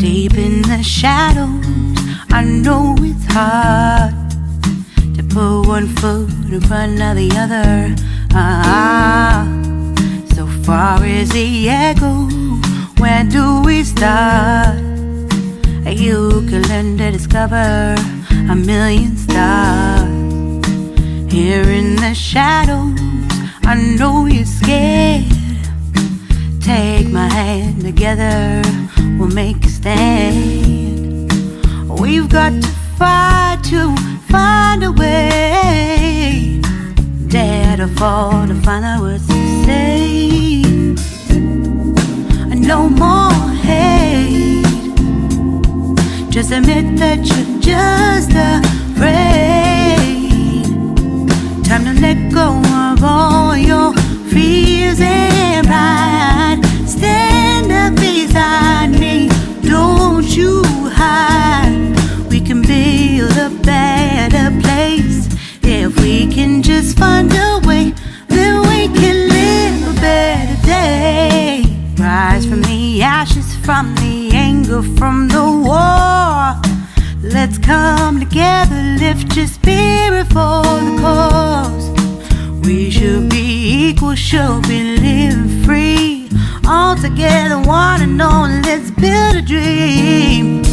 deep in the shadows. I know it's hard to put one foot in front of the other. So far as the echo, where do we start? You can learn to discover a million stars. Here in the shadows, I know you're scared. Take my hand, together we'll make a stand. We've got to fight to find a way. Dare to fall to find out what to say. No more hate. Just admit that you're just afraid. Time to let go of all your fears and pride. Stand up beside me, don't you hide. We can build a better place. If we can just find a way, then we can live a better day. Rise from the ashes, from the anger, from the war. Let's come together, lift your spirit for the cause. We should be equal, should be living free. All together, one and all, let's build a dream.